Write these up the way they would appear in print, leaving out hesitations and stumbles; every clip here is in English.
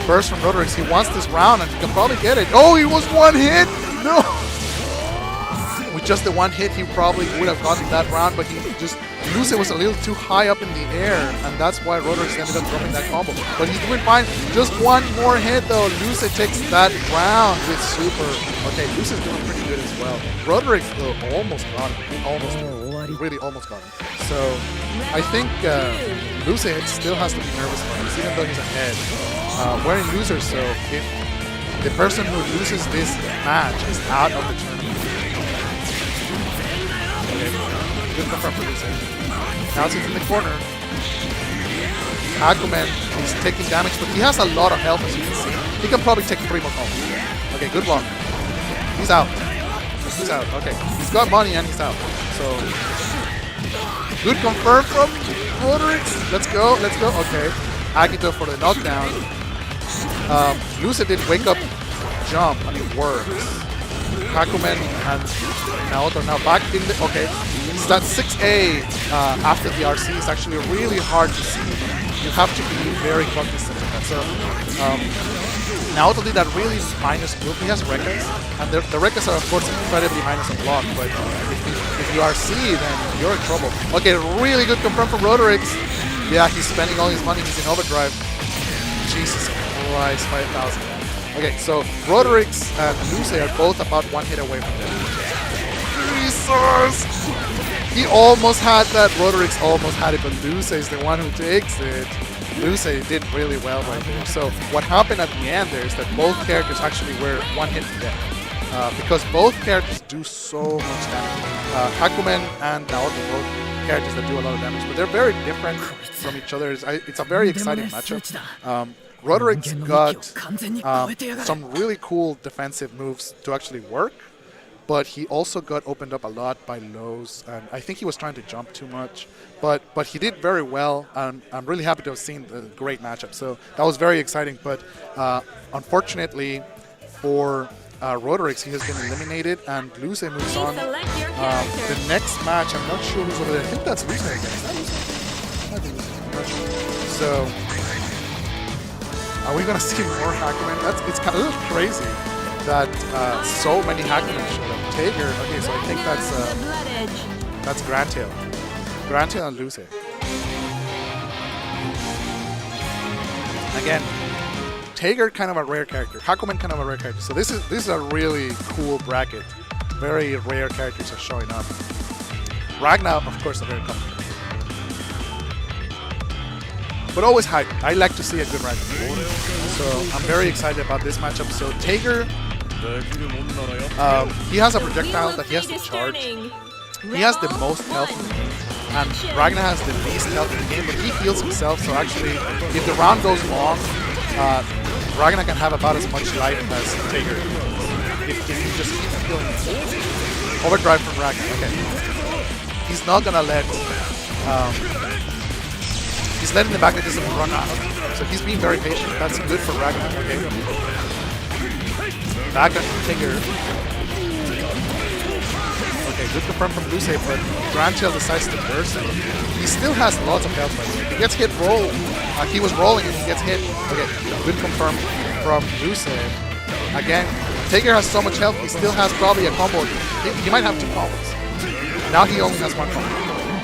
burst from Rodrix. He wants this round and he can probably get it. Oh, he was one hit! No! With just the one hit, he probably would have gotten that round, but Luce was a little too high up in the air, and that's why Rodrix ended up dropping that combo. But he's doing fine. Just one more hit though. Luce takes that round with super. Okay, Luce is doing pretty good as well. Rodrix though almost got him. Really almost got him. So I think Luce still has to be nervous about this, even though he's ahead. We're in losers, so if the person who loses this match is out of the tournament. Okay, good confirm for Luce. Now he's in the corner. Akumen is taking damage, but he has a lot of health as you can see. He can probably take 3 more combos. Okay, good block. He's out. He's out. Okay, he's got money and he's out. So good confirm from Rodrix. Let's go. Let's go. Okay, Akito for the knockdown. Luce did wake up jump and it works. Akumen and Naoto now back in the. Okay, so that 6A after the RC is actually really hard to see. You have to be very cognizant of that. So Naoto did that really minus move. He has Rekkas, and the Rekkas are of course incredibly minus on block, but if you RC, then you're in trouble. Okay, really good confirm from Rodrix. Yeah, he's spending all his money. He's in overdrive. Jesus Christ, 5,000. Okay, so Rodrix and Luce are both about 1 hit away from them. Jesus! He almost had that. Rodrix almost had it, but Luce is the one who takes it. Luce did really well right there. So what happened at the end there is that both characters actually were 1 hit from death. Because both characters do so much damage. Hakumen and Naoto, both characters that do a lot of damage, but they're very different from each other. It's a very exciting matchup. Rodrix got some really cool defensive moves to actually work, but he also got opened up a lot by lows, and I think he was trying to jump too much, but he did very well, and I'm really happy to have seen the great matchup. So that was very exciting, but unfortunately for Rodrix, he has been eliminated, and Luce moves on. The next match, I'm not sure who's over there. I think that's Luce again. So are we gonna see more Hackman? It's kind of a little crazy that so many Hackmen showed up. Tager, okay, so I think that's Grandtail. Grandtail and Luce. Again, Tager kind of a rare character. Hakumen kind of a rare character. So this is a really cool bracket. Very rare characters are showing up. Ragnar, of course, a very common. But always hype. I like to see a good Ragnar. So I'm very excited about this matchup. So Tager, he has a projectile that he has to charge. He has the most health in the game, and Ragnar has the least health in the game, but he heals himself. So actually, if the round goes long, Ragnar can have about as much life as Tager if he just keeps healing. Overdrive from Ragnar. Okay, he's not gonna let. He's letting the back that doesn't run out, so he's being very patient. That's good for Ragnar. Okay, back on Tager. Okay, good confirm from Luce, but Grandtail decides to burst it. He still has lots of health. He gets hit roll. He was rolling and he gets hit. Okay, good confirm from Luce. Again, Tager has so much health, he still has probably a combo. He might have 2 combos. Now he only has 1 combo.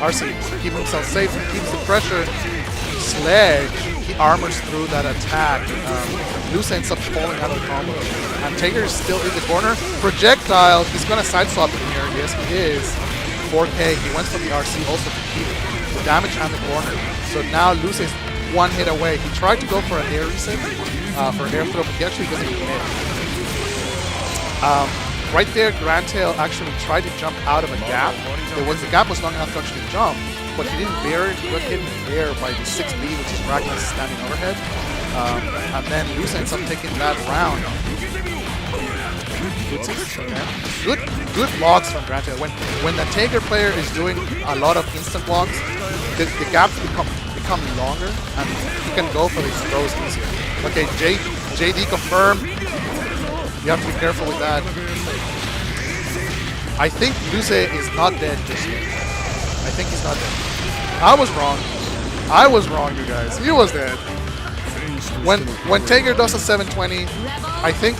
RC, keep himself safe, keeps the pressure. Sledge, he armors through that attack. Luce ends up falling out of the combo. And Tager is still in the corner. Projectile, he's going to side swap in here. Yes, he is. 4K, he went for the RC also to keep the damage and the corner. So now Luce is 1 hit away. He tried to go for an air reset, for air throw, but he actually doesn't commit. Right there, Grandtail actually tried to jump out of a gap. The gap was long enough to actually jump, but he didn't bear it. He got hit in the air by the 6B, which is Ragnar standing overhead. And then Luce ends up taking that round. Good blocks from Grandtail. When the Tager player is doing a lot of instant blocks, the gaps become longer, and you can go for these throws easier. Okay, JD confirmed. You have to be careful with that. I think Luce is not dead just yet. I think he's not dead. I was wrong. I was wrong, you guys. He was dead. When Taker does a 720, I think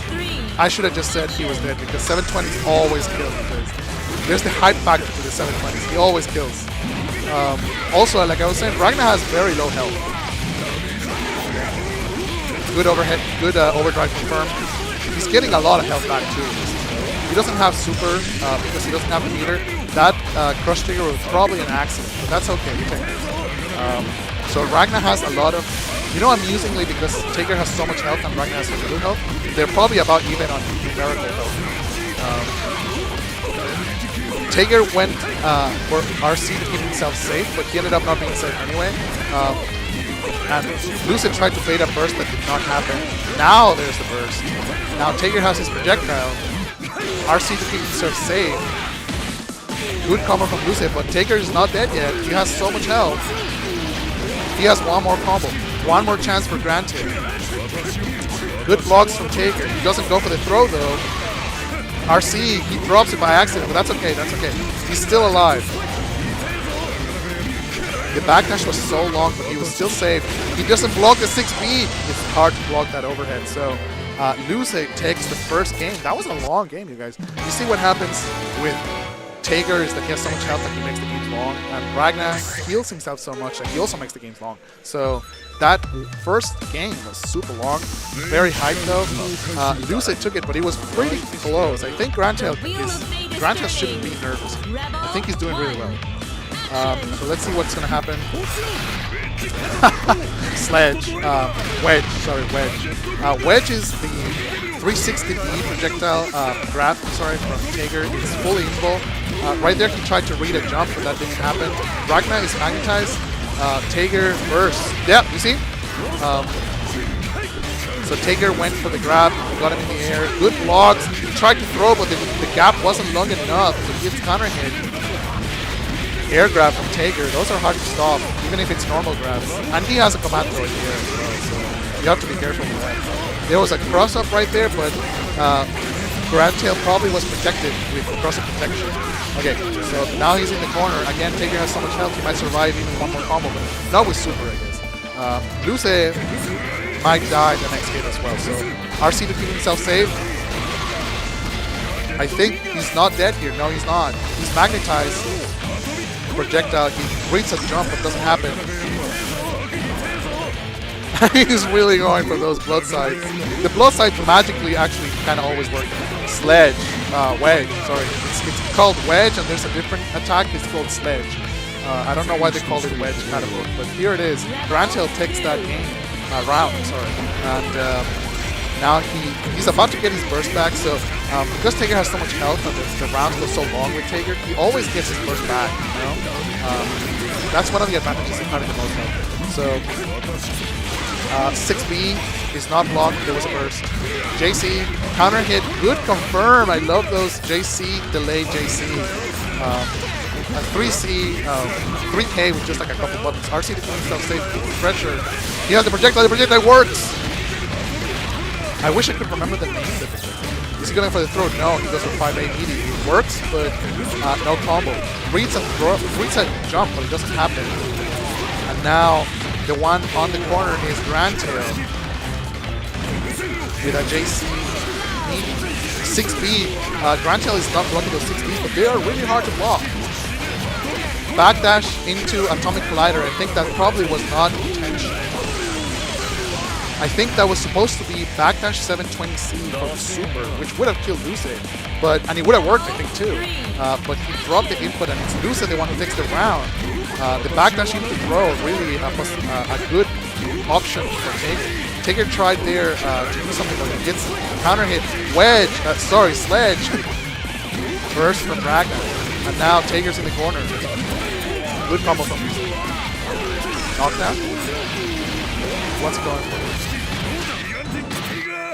I should have just said he was dead because 720s always kill. Because there's the hype factor to the 720s. He always kills. Also, like I was saying, Ragnar has very low health. Good overhead, good overdrive confirmed. He's getting a lot of health back too. He doesn't have super because he doesn't have a meter. That crush trigger was probably an accident, but that's okay. We take it. So Ragnar has a lot of, amusingly, because Taker has so much health and Ragnar has so little health, they're probably about even on numerical health. Taker went for RC to keep himself safe, but he ended up not being safe anyway. And Lucid tried to bait a burst that did not happen. Now there's the burst. Now Taker has his projectile. RC to keep himself safe. Good combo from Lucid, but Taker is not dead yet. He has so much health. He has one more combo. One more chance for granted. Good blocks from Taker. He doesn't go for the throw though. RC, he drops it by accident, but that's okay, that's okay. He's still alive. The backdash was so long, but he was still safe. He doesn't block the 6B. It's hard to block that overhead. So Lucid takes the first game. That was a long game, you guys. You see what happens with Taker is that he has so much health that he makes the games long. And Ragnar heals himself so much that he also makes the games long. So that first game was super long. Very hyped though. Lucid took it, but he was pretty close. I think Grandtail shouldn't be nervous. I think he's doing really well. So let's see what's going to happen. Sledge. Wedge. Sorry, Wedge. Wedge is the 360B projectile grab, from Taker. It's fully invul. Right there he tried to read a jump, but that didn't happen. Ragnar is magnetized. Taker burst. Yeah, you see? So Taker went for the grab, got him in the air. Good blocks. He tried to throw, but the gap wasn't long enough. So he gets counter hit. Air grab from Taker, those are hard to stop, even if it's normal grabs. And he has a command throw in the air as well, so you have to be careful with that. There was a cross-up right there, but Grandtail probably was protected with cross-up protection. Okay, so now he's in the corner. Again, Taker has so much health, he might survive even one more combo, but not with super, I guess. Luce might die the next hit as well, so RC to keep himself safe. I think he's not dead here. No, he's not. He's magnetized. Projectile, he reads a jump but doesn't happen. He's really going for those blood sides. The blood sides magically actually kind of always work. Sledge, wedge, sorry. It's called wedge and there's a different attack, it's called sledge. I don't know why they call it wedge kind of work, but here it is. Grandtail takes that game, round, sorry. And now he's about to get his burst back, so because Taker has so much health and the rounds go so long with Taker, he always gets his burst back, That's one of the advantages of having the most health. So 6B is not blocked, there was a burst. JC, counter hit, good confirm, I love those JC, delayed JC. 3C, 3K with just like a couple buttons. RC to keep himself safe, keep the pressure. He has the projectile works! I wish I could remember the name of the projectile. Is he going for the throw? No, he goes for 5A immediately. It works, but no combo. Reads a jump, but it doesn't happen. And now the one on the corner is Grandtail with a JC 6B. Grandtail is not blocking those 6Bs, but they are really hard to block. Backdash into Atomic Collider. I think that probably was not intentional. I think that was supposed to be backdash 720C from Super, which would have killed Lucid, and it would have worked, I think, too. But he dropped the input, and it's Lucid the one who takes the round. The backdash into throw really was a good option for Taker. Taker tried there to do something, but he gets counter hit, wedge, sledge, burst from Ragnar, and now Taker's in the corner. Good combo from Lucid. Knockdown. What's going on?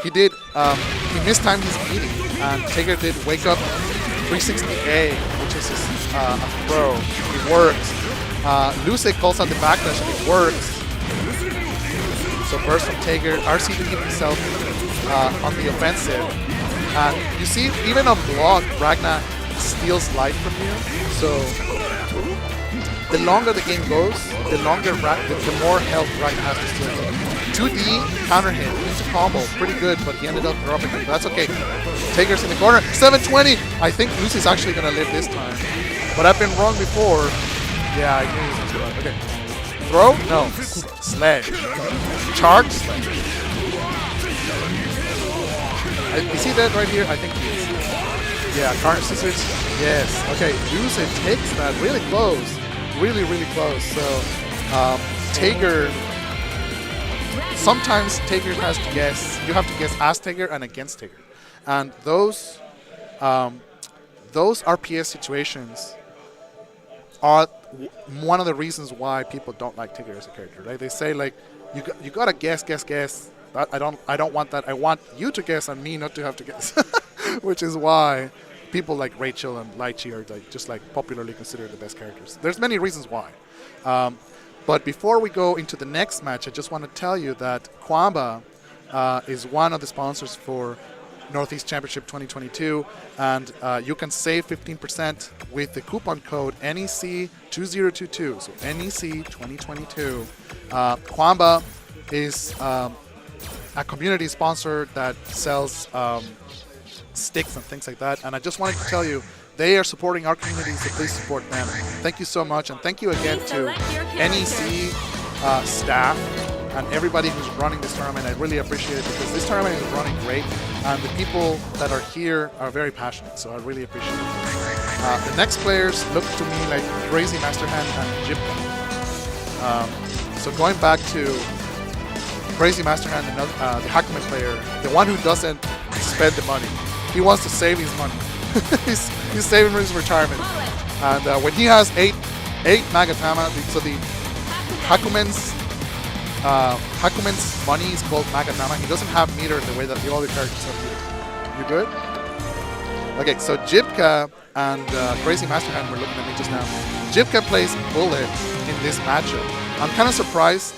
He did, he mistimed his meeting, and Taker did wake up 360A, which is his throw. It works. Luce calls out the backdash, and it works. So burst from Taker, RC to keep himself on the offensive. And you see, even on block, Ragnar steals life from you. So the longer the game goes, the more health Ragnar has to steal. 2D counter hit into combo, pretty good, but he ended up dropping it. That's okay. Taker's in the corner, 720. I think Lucy's actually gonna live this time, but I've been wrong before. Yeah, I knew he was gonna. Okay, throw? No, sledge. Charge sledge. Is he dead right here? I think he is. Yeah, Carnage Scissors. Yes. Okay, Lucy takes that really close, really close. So Taker. Sometimes Taker has to guess. You have to guess as Taker and against Taker, and those RPS situations are one of the reasons why people don't like Taker as a character. Right? They say like, you gotta guess. I don't want that. I want you to guess and me not to have to guess, which is why people like Rachel and Lychee are like just like popularly considered the best characters. There's many reasons why. But before we go into the next match, I just want to tell you that Kwamba is one of the sponsors for Northeast Championship 2022, and you can save 15% with the coupon code NEC2022. So NEC 2022. Kwamba is a community sponsor that sells sticks and things like that, and I just wanted to tell you, they are supporting our community, so please support them. Thank you so much, and thank you again to NEC staff and everybody who's running this tournament. I really appreciate it because this tournament is running great, and the people that are here are very passionate, so I really appreciate it. The next players look to me like Crazy Masterhand and Jipka. So going back to Crazy Masterhand, the Hakumen player, the one who doesn't spend the money. He wants to save his money. he's saving his retirement. And when he has 8 Magatama, so the Hakumen's money is called Magatama. He doesn't have meter the way that the other characters have meter. You good? Okay, so Jipka and Crazy Masterhand were looking at me just now. Jipka plays Bullet in this matchup. I'm kind of surprised,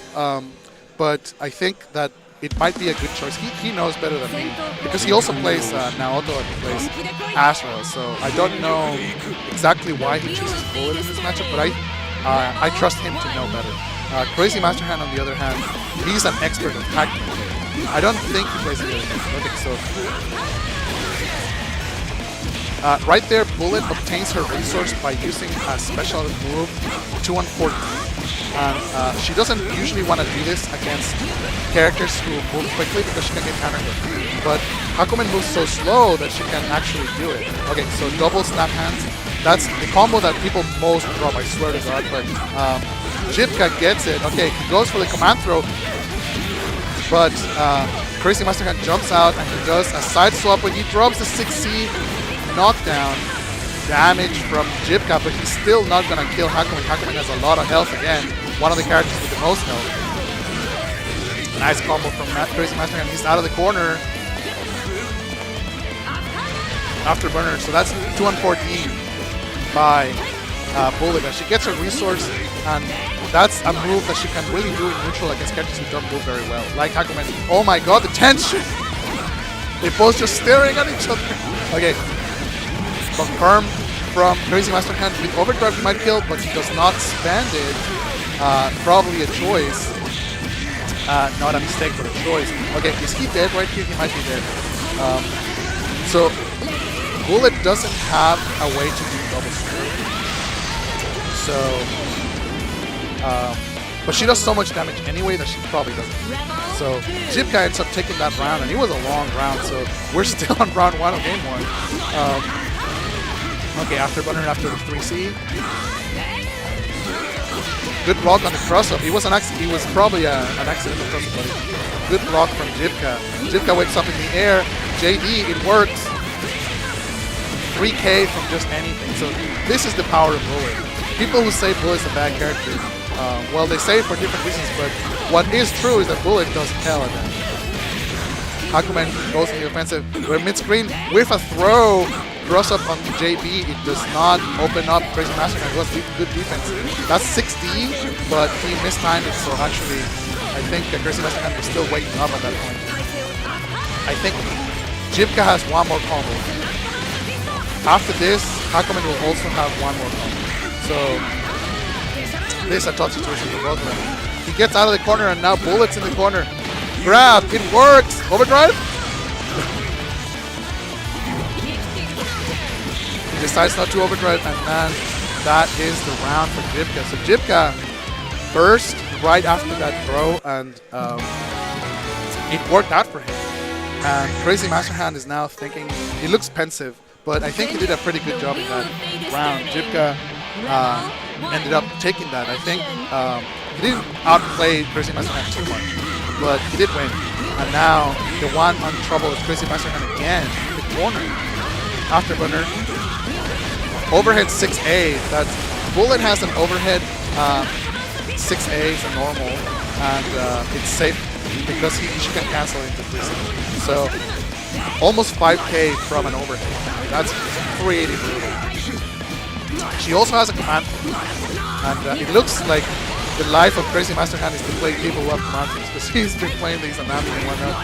but I think that it might be a good choice. He knows better than me because he also plays Naoto and he plays Asura. So I don't know exactly why he chooses Bullet in this matchup, but I trust him to know better. Crazy Masterhand, on the other hand, he's an expert at tactical. I don't think he plays the other hand. Okay, so right there, Bullet obtains her resource by using a special move 2-on-4. And she doesn't usually want to do this against characters who move quickly because she can get counter hit. But Hakumen moves so slow that she can actually do it. Okay, so double snap hands. That's the combo that people most drop, I swear to God. But Jipka gets it. Okay, he goes for the command throw. But Crazy Masterhand jumps out and he does a side swap, but he drops the 6C knockdown damage from Jipka, but he's still not going to kill Hakumen. Hakumen has a lot of health again. One of the characters with the most health. Nice combo from Crazy Masterhand. He's out of the corner. Afterburner. So that's 2-on-4D by Bullet. And she gets her resource, and that's a move that she can really do in neutral against characters who don't move very well. Like Hakumen. Oh my god, the tension! They're both just staring at each other. Okay. Confirm from Crazy Masterhand. With Overdrive he might kill, but he does not spend it. Probably a choice. Not a mistake, but a choice. Okay, is he dead right here? He might be dead. So Bullet doesn't have a way to do double strike. So, but she does so much damage anyway that she probably doesn't. So Jipka ends up taking that round, and it was a long round. So we're still on round 1 of game 1. Okay, Afterburner after the 3C. Good block on the cross-up. It was probably an accidental cross-up, but good block from Jipka. Jipka wakes up in the air. JD, it works. 3K from just anything. So this is the power of Bullet. People who say Bullet's a bad character, well, they say it for different reasons, but what is true is that Bullet does hell at that. Hakumen goes in the offensive. We're mid-screen with a throw. Cross up on JB, it does not open up Crazy Masterhand. It was good defense. That's 6D, but he mistimed it, so actually, I think Crazy Masterhand was still waiting up at that point. I think Jipka has one more combo. After this, Hakumen will also have one more combo. So, this is a tough situation for both of them. He gets out of the corner, and now Bullet's in the corner. Grab, it works! Overdrive? He decides not to overdrive, and then that is the round for Jibka. So Jibka burst right after that throw, and it worked out for him. And Crazy Master Hand is now thinking, he looks pensive, but I think he did a pretty good job in that round. Jibka ended up taking that. I think he didn't outplay Crazy Master Hand too much, but he did win. And now the one on trouble is Crazy Master Hand again, the corner. Afterburner. Overhead 6A. That Bullet has an overhead 6A is a normal, and it's safe because she can cancel into 360. So almost 5K from an overhead. That's pretty brutal. She also has a command theme, and it looks like the life of Crazy Master Hand is to play people up command themes, because he's been playing these and that and whatnot.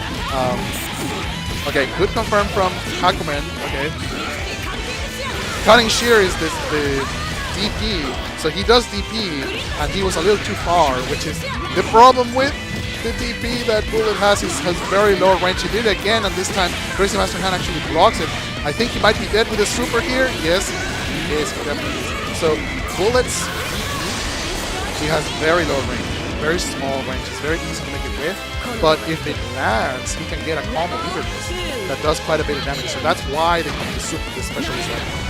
Okay, good confirm from Hakumen. Okay. Cutting Shear is the DP, so he does DP, and he was a little too far, which is the problem with the DP that Bullet has. Has very low range. He did it again, and this time Crazy Master Hand actually blocks it. I think he might be dead with a super here. Yes, he is, definitely. So Bullet's DP, he has very low range, very small range. It's very easy to make it with, but if it lands, he can get a combo either that does quite a bit of damage. So that's why they come to super, this specialist weapon.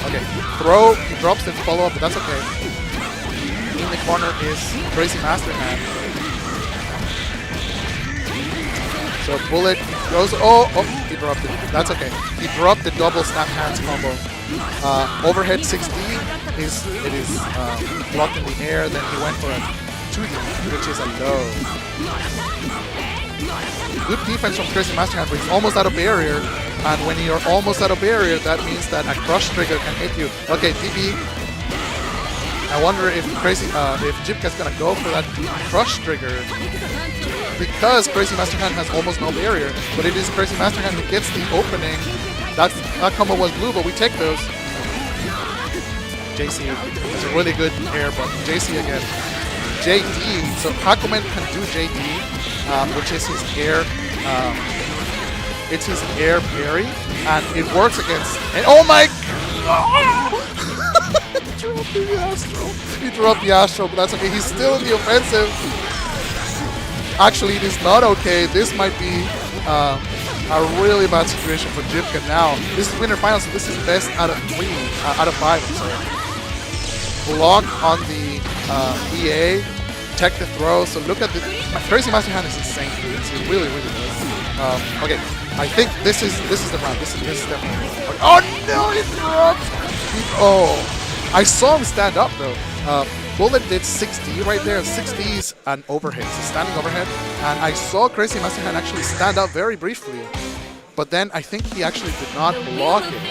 Okay, throw, he drops the follow-up, but that's okay. In the corner is Crazy Master Hand. So Bullet goes, oh, he dropped it. That's okay. He dropped the double snap hands combo. Overhead 6D, it is blocked in the air, then he went for a 2D, which is a low. Good defense from Crazy Master Hand, but he's almost out of barrier. And when you're almost out of barrier, that means that a crush trigger can hit you. Okay, DB. I wonder if Jibka's gonna go for that crush trigger, because Crazy Master Hand has almost no barrier. But it is Crazy Master Hand who gets the opening. That combo was blue, but we take those. JC is a really good air, but JC again. JD. So Hakumen can do JD, which is his air. It's his air parry, and it works against. And oh my! He dropped the Astro. He dropped the Astro, but that's okay. He's still in the offensive. Actually, it is not okay. This might be a really bad situation for Jibka now. This is winner final, so this is best out of 5. I'm sorry. Block on the EA. Tech the throw. So look at the Crazy Master Hand is insane. It's really, really good. Okay. I think this is the round. This is definitely. Oh no! He dropped. I saw him stand up though. Bullet did 6D right there. 6D is an overhead. It's a standing overhead, and I saw Crazy Master Hand actually stand up very briefly, but then I think he actually did not block it.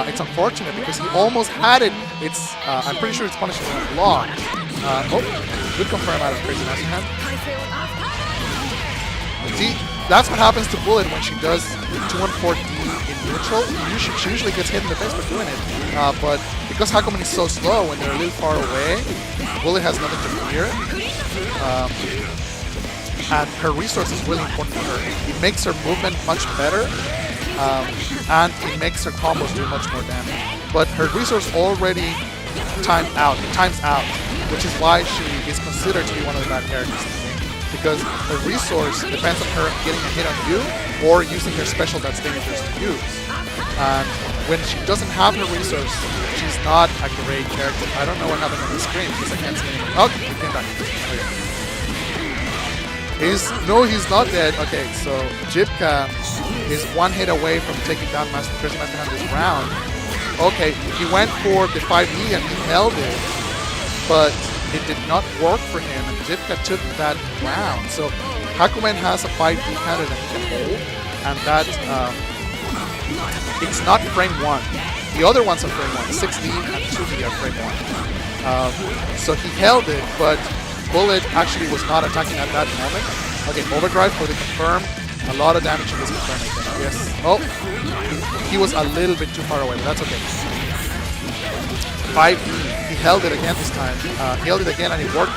It's unfortunate because he almost had it. It's I'm pretty sure it's punishable when blocked. Good confirm out of Crazy Master Hand. See, that's what happens to Bullet when she does 214D in neutral. She usually gets hit in the face for doing it. But because Hakumen is so slow when they're a little far away, Bullet has nothing to fear. And her resource is really important for her. It makes her movement much better, and it makes her combos do much more damage. But her resource already times out, which is why she is considered to be one of the bad characters. Because her resource depends on her getting a hit on you or using her special that's dangerous to use. And when she doesn't have her resource, she's not a great character. I don't know what happened on the screen because I can't see anything. Okay, he came back. Okay. No, he's not dead. Okay, so Jibka is one hit away from taking down Crazy Master Hand this round. Okay, he went for the 5E and he held it, but it did not work for him, and Jibka took that round. So Hakumen has a 5D counter that he can hold, and that it's not frame 1. The other ones are frame 1. 6D and 2D are frame 1. So he held it, but Bullet actually was not attacking at that moment. Okay, overdrive for the confirm. A lot of damage in this confirm, I think. Yes. Oh, he was a little bit too far away, but that's okay. 5D. He held it again this time. He held it again and it worked.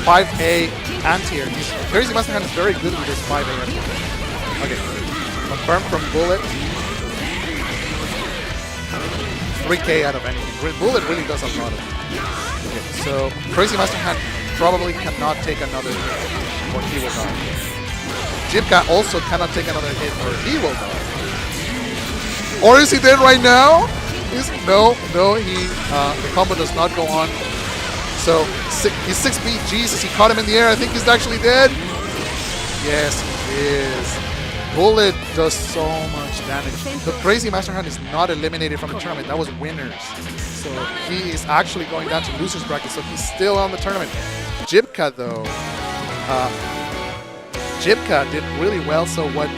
5A anti-air. Crazy Master Hand is very good with this 5A anti-air. Okay, confirm from Bullet. 3K out of anything. Bullet really does a lot of it. Okay, so Crazy Master Hand probably cannot take another hit or he will die. Jibka also cannot take another hit or he will die. Or is he dead right now? No, the combo does not go on. So he's 6B. Jesus, he caught him in the air. I think he's actually dead. Yes, he is. Bullet does so much damage. The Crazy Master Hand is not eliminated from the tournament. That was winners. So he is actually going down to losers bracket. So he's still on the tournament. Jibka though, Jibka did really well. So what?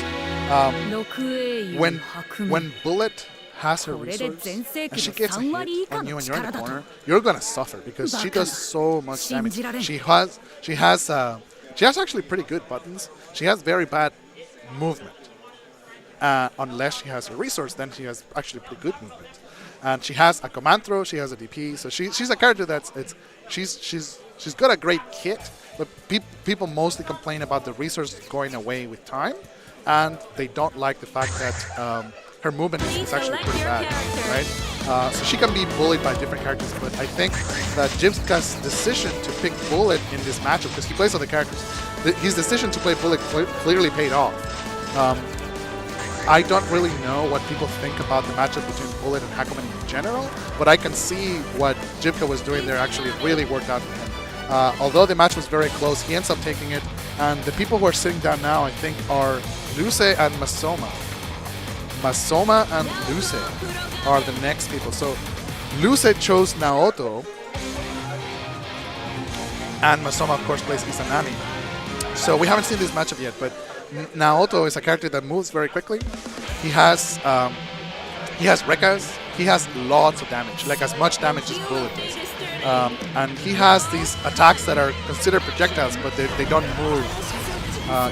When Bullet has her resource and she gets a hit on you and you're in the corner, you're gonna suffer because she does so much damage. She has actually pretty good buttons. She has very bad movement. Unless she has a resource, then she has actually pretty good movement. And she has a command throw, she has a DP, so she's a character that's she's got a great kit, but people mostly complain about the resource going away with time, and they don't like the fact that her movement is actually pretty bad, right? So she can be bullied by different characters, but I think that Jibka's decision to pick Bullet in this matchup, because he plays other characters, his decision to play Bullet clearly paid off. I don't really know what people think about the matchup between Bullet and Hakumen in general, but I can see what Jibka was doing there actually really worked out for him. Although the match was very close, he ends up taking it, and the people who are sitting down now, I think, are Luce and Masoma. Masoma and Luce are the next people. So Luce chose Naoto, and Masoma, of course, plays Izanami. So we haven't seen this matchup yet, but Naoto is a character that moves very quickly. He has Rekkas. He has lots of damage, like as much damage as Bullet does. And he has these attacks that are considered projectiles, but they don't move.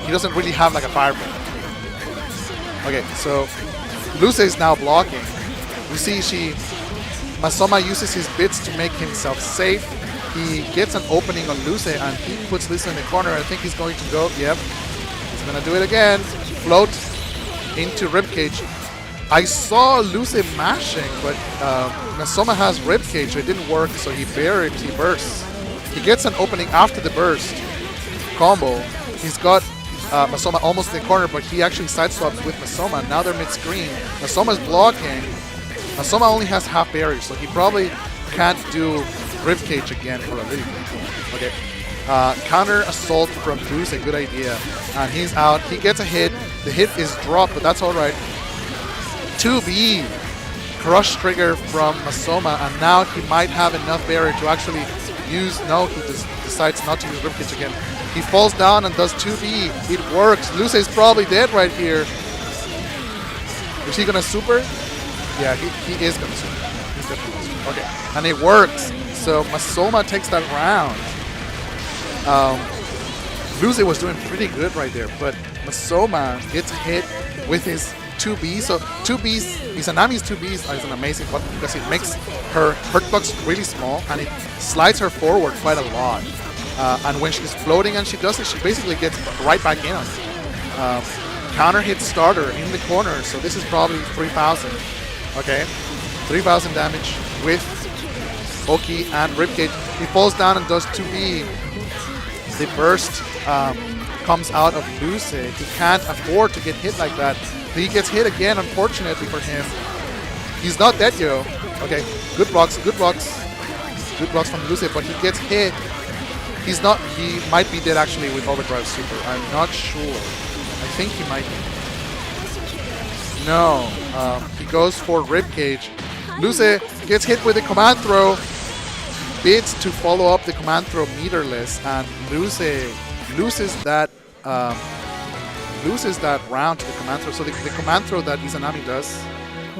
He doesn't really have like a fireball. Okay, so Luce is now blocking. You see, Masoma uses his bits to make himself safe. He gets an opening on Luce, and he puts Luce in the corner. I think he's going to go. Yep. He's going to do it again. Float into Ribcage. I saw Luce mashing, but Masoma has Ribcage. It didn't work, so he bursts. He gets an opening after the burst combo. He's got Masoma almost in the corner, but he actually sideswaps with Masoma. Now they're mid-screen. Masoma's blocking. Masoma only has half barrier, so he probably can't do Ribcage again for a little bit. Okay. Counter assault from Luce, a good idea. And he's out. He gets a hit. The hit is dropped, but that's alright. 2B. Crush trigger from Masoma, and now he might have enough barrier to actually use. No, he decides not to use Ribcage again. He falls down and does 2B. It works. Luce is probably dead right here. Is he gonna super? Yeah, he is gonna super. He's definitely gonna super. Okay, and it works. So Masoma takes that round. Luce was doing pretty good right there, but Masoma gets hit with his 2B. So 2Bs, Izanami's 2Bs is an amazing button because it makes her hurtbox really small and it slides her forward quite a lot. And when she's floating and she does it, she basically gets right back in on it. Counter hit starter in the corner, so this is probably 3,000. Okay, 3,000 damage with Oki and Ribcage. He falls down and does 2B. The burst comes out of Luce. He can't afford to get hit like that. He gets hit again, unfortunately for him. He's not dead, yo. Okay, good blocks from Luce, but he gets hit. He might be dead actually with Overdrive Super. I'm not sure. I think he might be. No, he goes for Ribcage. Luce gets hit with a command throw. Bids to follow up the command throw meterless, and loses that round to the command throw. So the command throw that Izanami does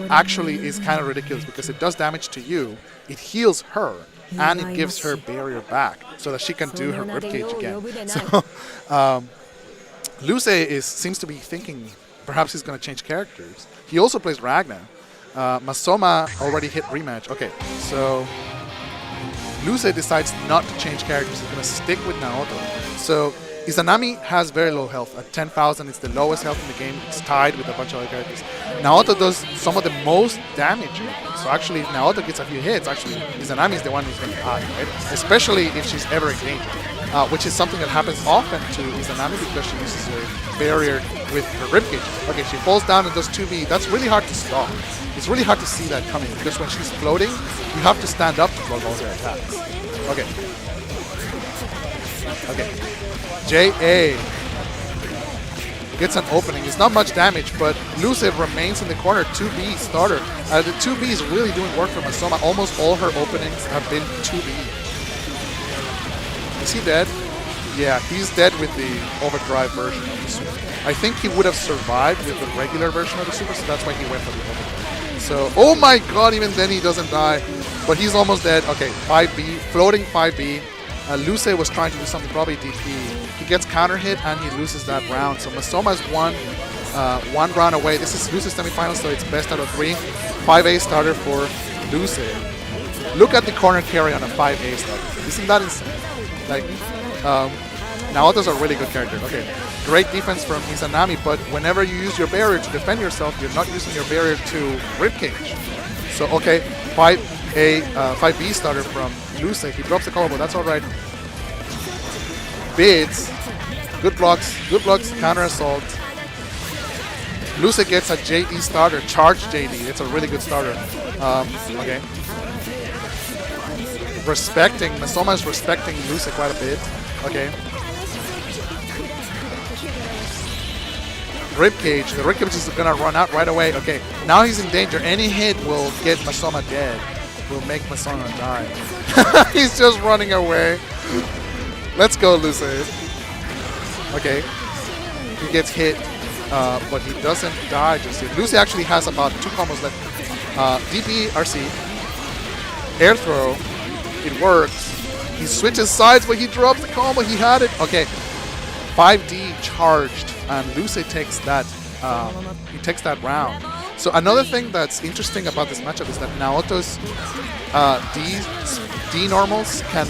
actually is kind of ridiculous because it does damage to you, it heals her, and it gives her barrier back so that she can do her Ribcage again. So Luce seems to be thinking perhaps he's going to change characters. He also plays Ragna. Masoma already hit rematch. Okay, so Luce decides not to change characters. He's going to stick with Naoto. So Izanami has very low health. At 10,000, it's the lowest health in the game. It's tied with a bunch of other characters. Naoto does some of the most damage. So actually, if Naoto gets a few hits, actually, Izanami is the one who's going to die, right? Especially if she's ever in danger, which is something that happens often to Izanami because she uses her barrier with her ribcage. Okay, she falls down and does 2B. That's really hard to stop. It's really hard to see that coming because when she's floating, you have to stand up to block all her attacks. Okay. Okay. JA gets an opening. It's not much damage, but Luce remains in the corner. 2B starter. The 2B is really doing work for Masoma. Almost all her openings have been 2B. Is he dead? Yeah, he's dead with the overdrive version of the super. I think he would have survived with the regular version of the super, so that's why he went for the overdrive. So, oh my god, even then he doesn't die. But he's almost dead. Okay, 5B, floating 5B. Luce was trying to do something, probably DP. He gets counter hit and he loses that round. So Masoma is one round away. This is Luce's semifinals, so it's best out of 3. 5A starter for Luce. Look at the corner carry on a 5A starter. Isn't that insane? Like, Naoto's a really good character. Okay, great defense from Izanami, but whenever you use your barrier to defend yourself, you're not using your barrier to ribcage. So, okay, 5B starter from Luce. He drops the combo, that's alright. Bids. Good blocks, counter assault. Luce gets a JD starter, charge JD. It's a really good starter. Okay. Masoma is respecting Luce quite a bit. Okay. Ribcage. The ribcage is gonna run out right away. Okay. Now he's in danger. Any hit will get Masoma dead. Will make Masoma die. He's just running away. Let's go, Luce. Okay. He gets hit, but he doesn't die just yet. Luce actually has about 2 combos left. DP, RC. Air throw. It works. He switches sides, but he drops the combo. He had it. Okay. 5D charged, and Luce takes that. He takes that round. So another thing that's interesting about this matchup is that Naoto's D normals can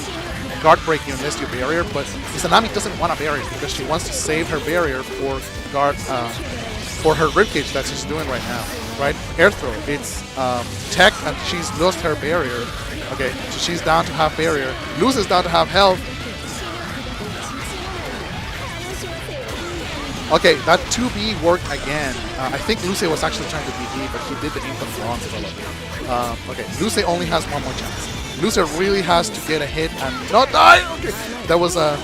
guard break you unless you barrier, but Izanami doesn't want a barrier because she wants to save her barrier for guard for her ribcage that she's doing right now. Right? Air throw. It's tech, and she's lost her barrier. Okay, so she's down to half barrier. Luce is down to half health. Okay, that 2B worked again. I think Luce was actually trying to DP, but he did the input wrong. Okay, Luce only has one more chance. Luce really has to get a hit and not die. Okay, there was a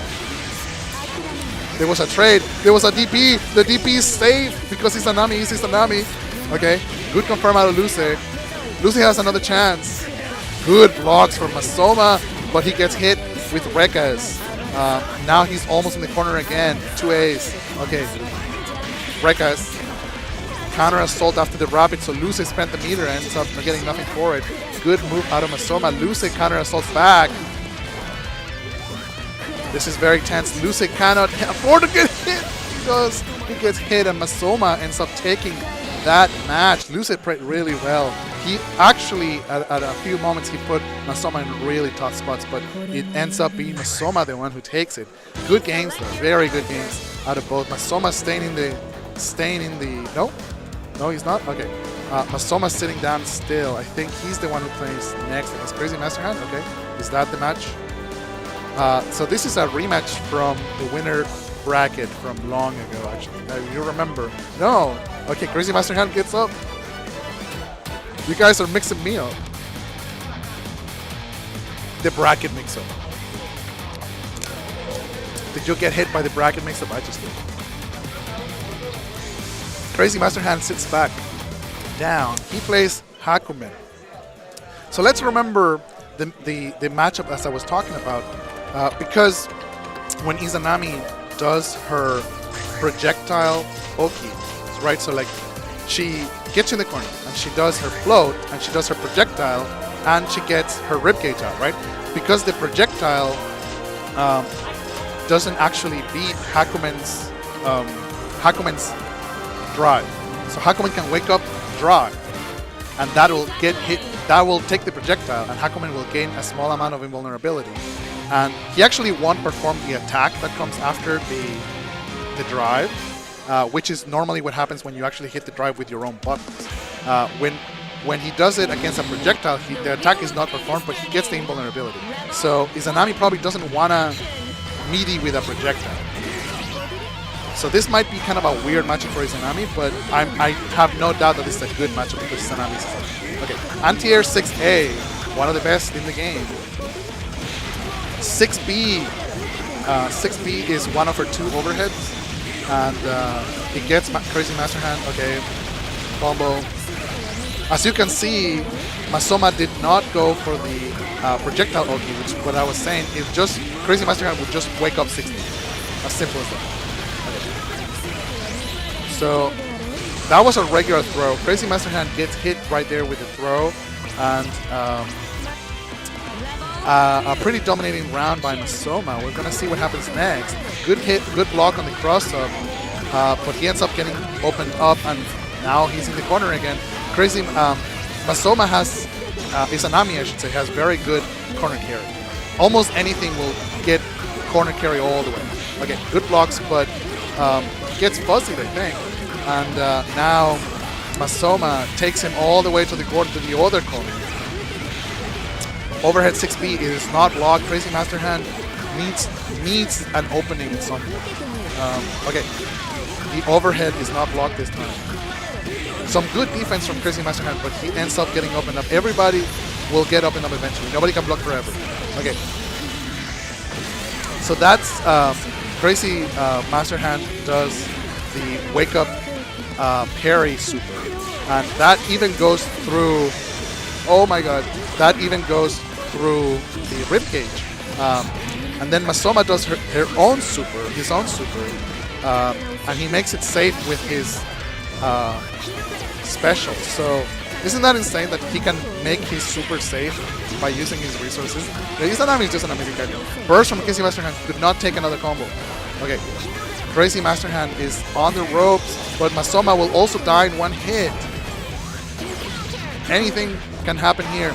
trade. There was a DP. The DP is safe because Izanami is Izanami. Okay, good confirm out of Luce. Luce has another chance. Good blocks from Masoma, but he gets hit with Rekas. Now he's almost in the corner again. 2As. Okay. Rekas. Counter assault after the rapid, so Luce spent the meter and ends up getting nothing for it. Good move out of Masoma. Luce counter assaults back. This is very tense. Luce cannot afford to get hit because he gets hit and Masoma ends up taking that match. Luce played really well. He actually, at a few moments, he put Masoma in really tough spots, but it ends up being Masoma the one who takes it. Good games, though. Very good games out of both. Masoma staying in the. No, he's not. Okay. Masoma sitting down still. I think he's the one who plays next against Crazy Master Hand. Okay. Is that the match? So this is a rematch from the winner bracket from long ago, actually. You remember? No. Okay, Crazy Master Hand gets up. You guys are mixing me up. The bracket mix-up. Did you get hit by the bracket mix-up? I just did. Crazy Master Hand sits back, down. He plays Hakumen. So let's remember the matchup as I was talking about, because when Izanami does her projectile Oki, right? So like she gets in the corner and she does her float and she does her projectile and she gets her ribcage out, right? Because the projectile doesn't actually beat Hakumen's drive. So Hakumen can wake up, drive. and that will get hit. That will take the projectile, and Hakumen will gain a small amount of invulnerability. And he actually won't perform the attack that comes after the drive, which is normally what happens when you actually hit the drive with your own buttons. When he does it against a projectile, the attack is not performed, but he gets the invulnerability. So Izanami probably doesn't want to melee with a projectile. So this might be kind of a weird matchup for Izanami, but I have no doubt that this is a good matchup because Izanami is Izanami. Okay, anti-air 6A, one of the best in the game. 6B, 6B is one of her 2 overheads, and he gets Crazy Master Hand. Okay, combo. As you can see, Masoma did not go for the projectile Oki, which is what I was saying. If just Crazy Master Hand would just wake up 60. As simple as that. Okay. So that was a regular throw. Crazy Master Hand gets hit right there with the throw, and a pretty dominating round by Masoma. We're gonna see what happens next. Good hit, good block on the cross-up, but he ends up getting opened up, and now he's in the corner again. Crazy Masoma has, Izanami I should say, has very good corner carry. Almost anything will get corner carry all the way. Okay, good blocks, but gets fuzzied, I think. And now Masoma takes him all the way to the corner, to the other corner. Overhead 6B is not blocked. Crazy Master Hand needs an opening at some point. Okay, the overhead is not blocked this time. Some good defense from Crazy Master Hand, but he ends up getting opened up. Everybody will get opened up eventually. Nobody can block forever. Okay. So that's Crazy Master Hand does the wake up parry super. And that even goes through, oh my god, that even goes through the ribcage. And then Masoma does his own super, and he makes it safe with his special. So isn't that insane that he can make his super safe by using his resources? Izanami is just an amazing character. Burst from Crazy Master Hand could not take another combo. Okay, Crazy Master Hand is on the ropes, but Masoma will also die in one hit. Anything can happen here.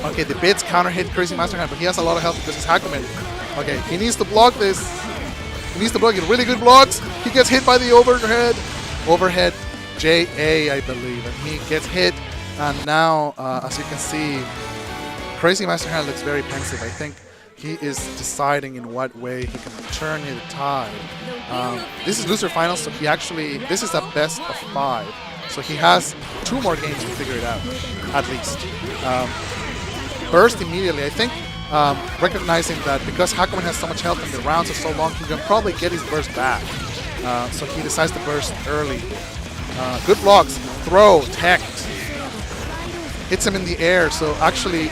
Okay, the bits counter hit Crazy Master Hand, but he has a lot of health because he's Hakumen. Okay, he needs to block this. He needs to block it. Really good blocks. He gets hit by the overhead. Overhead JA, I believe, and he gets hit. And now, as you can see, Crazy Master Hand looks very pensive. I think he is deciding in what way he can turn the tide. This is loser finals, so this is a best of 5. So he has 2 more games to figure it out, at least. Burst immediately. I think recognizing that because Hakumen has so much health and the rounds are so long, he can probably get his burst back. So he decides to burst early. Good blocks. Throw. Tech. Hits him in the air. So actually,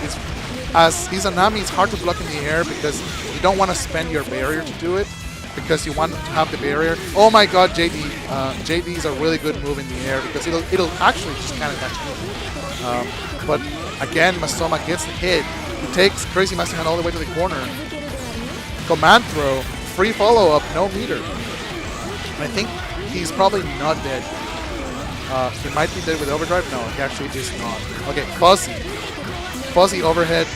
as Izanami, it's hard to block in the air because you don't want to spend your barrier to do it, because you want to have the barrier. Oh my god, JD. JD is a really good move in the air because it'll actually just kind of catch you. But again, Masoma gets the hit. He takes Crazy Master Hand all the way to the corner. Command throw. Free follow-up. No meter. I think he's probably not dead. He might be dead with overdrive. No, he actually is not. Okay, Fuzzy. Fuzzy overhead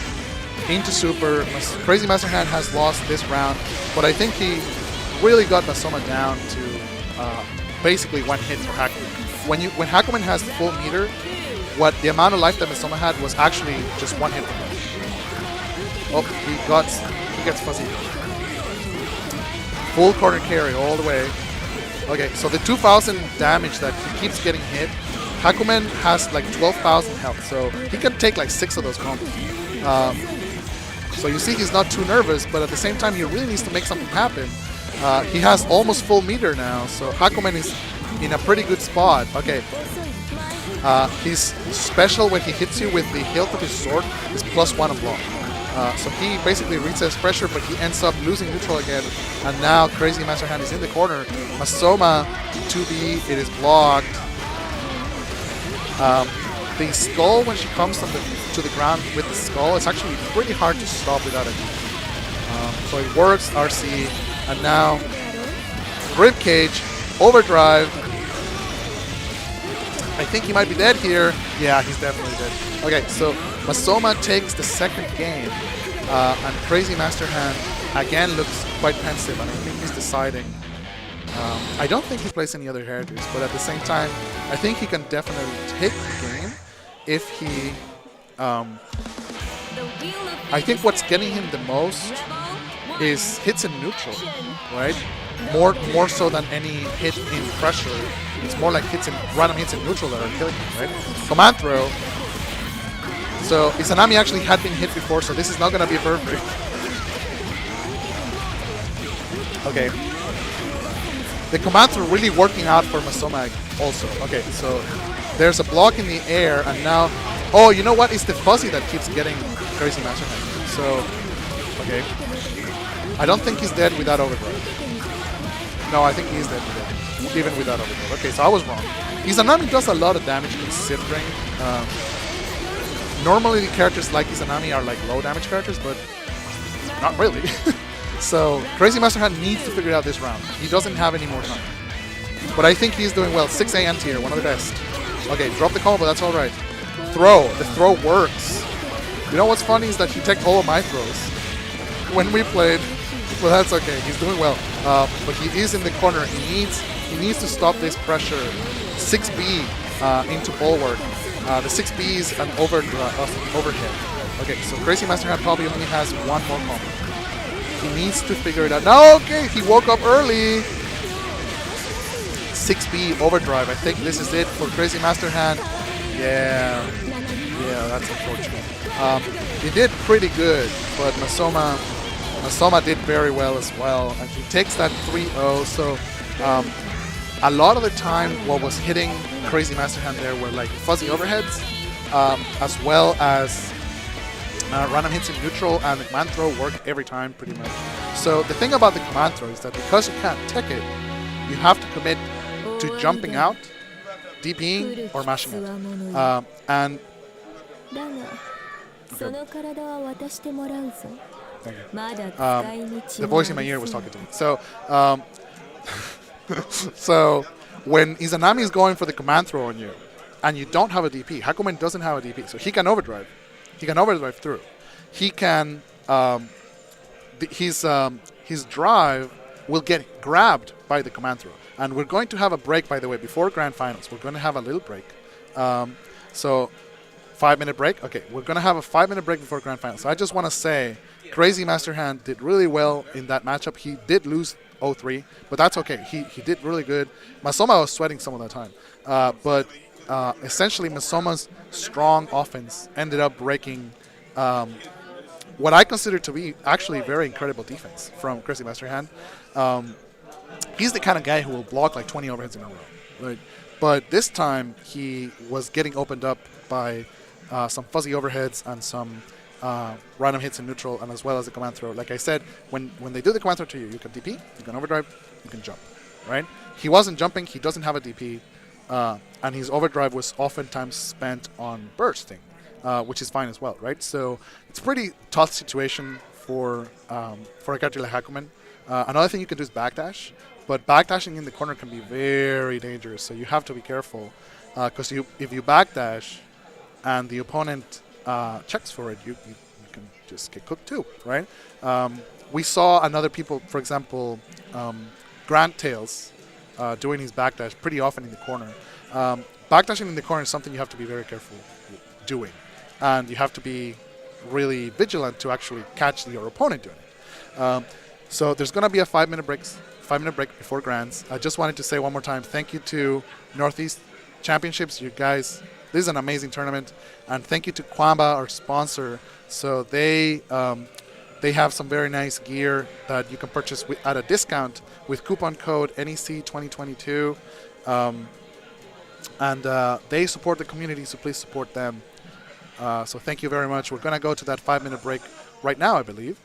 into super. Crazy Master Hand has lost this round, but I think he really got Masoma down to basically one hit for Hakumen. When Hakumen has full meter, the amount of life that Masoma had was actually just one hit for him. Oh, he gets Fuzzy. Full corner carry all the way. Okay, so the 2,000 damage that he keeps getting hit, Hakumen has like 12,000 health, so he can take like 6 of those combos. So you see he's not too nervous, but at the same time he really needs to make something happen. He has almost full meter now, so Hakumen is in a pretty good spot. Okay, his special when he hits you with the hilt of his sword is +1 on block. So he basically resets pressure, but he ends up losing neutral again. And now Crazy Master Hand is in the corner. Masoma 2B, it is blocked. The skull, when she comes to the ground with the skull, it's actually pretty hard to stop without it. So it works, RC, and now Ribcage, overdrive. I think he might be dead here. Yeah, he's definitely dead. Okay, so Masoma takes the second game, and Crazy Master Hand again looks quite pensive, and I think he's deciding. I don't think he plays any other characters, but at the same time, I think he can definitely take the game if he. I think what's getting him the most is hits in neutral, right? More so than any hit in pressure. It's more like random hits in neutral that are killing him, right? Command throw. So Izanami actually had been hit before, so this is not going to be perfect. Okay. The commands are really working out for Masoma also. Okay, so there's a block in the air, and now... Oh, you know what? It's the fuzzy that keeps getting Crazy Master Hand. So, okay. I don't think he's dead without overdrive. No, I think he's dead even without overdrive. Okay, so I was wrong. Izanami does a lot of damage considering... normally the characters like Izanami are like low damage characters, but not really. So Crazy Master Hand needs to figure out this round. He doesn't have any more time. But I think he's doing well. 6 AM tier, one of the best. Okay, drop the combo, that's alright. Throw. The throw works. You know what's funny is that he took all of my throws when we played. Well, that's okay. He's doing well. But he is in the corner. He needs to stop this pressure. 6B into bulwark. The 6B is an overhead. Okay, so Crazy Master Hand probably only has one more combo. He needs to figure it out. No, okay, he woke up early. 6B overdrive. I think this is it for Crazy Master Hand. Yeah, that's unfortunate. He did pretty good, but Masoma did very well as well. And he takes that 3-0. So a lot of the time, what was hitting Crazy Master Hand there were like fuzzy overheads, as well as random hits in neutral, and the command throw work every time pretty much. So the thing about the command throw is that because you can't tech it, you have to commit to jumping out, DPing, or mashing it. And the voice in my ear was talking to me. So so when Izanami is going for the command throw on you, and you don't have a DP, Hakumen doesn't have a DP, so he can overdrive. He can overdrive through. He can... his drive will get grabbed by the command throw. And we're going to have a break, by the way, before Grand Finals. We're going to have a little break. So, 5-minute break? Okay, we're going to have a 5-minute break before Grand Finals. So I just want to say, Crazy Master Hand did really well in that matchup. He did lose 0-3, but that's okay. He did really good. Masoma was sweating some of that time. But essentially, Masoma's strong offense ended up breaking what I consider to be actually very incredible defense from Crazy Master Hand. He's the kind of guy who will block like 20 overheads in a row. Right? But this time, he was getting opened up by some fuzzy overheads and some random hits in neutral, and as well as the command throw. Like I said, when they do the command throw to you, you can DP, you can overdrive, you can jump. Right? He wasn't jumping, he doesn't have a DP, and his overdrive was oftentimes spent on bursting, which is fine as well, right? So it's a pretty tough situation for a character like Hakumen. Another thing you can do is backdash, but backdashing in the corner can be very dangerous, so you have to be careful, because if you backdash and the opponent checks for it, you can just get cooked too, right? We saw another people, for example, Grant Tails, doing his backdash pretty often in the corner. Backdashing in the corner is something you have to be very careful doing, and you have to be really vigilant to actually catch your opponent doing it. So there's going to be a 5-minute break before Grands. I just wanted to say one more time, thank you to Northeast Championships. You guys, this is an amazing tournament, and thank you to Kwamba, our sponsor. So they have some very nice gear that you can purchase at a discount with coupon code NEC 2022. And they support the community, so please support them. So thank you very much. We're going to go to that 5-minute break right now, I believe.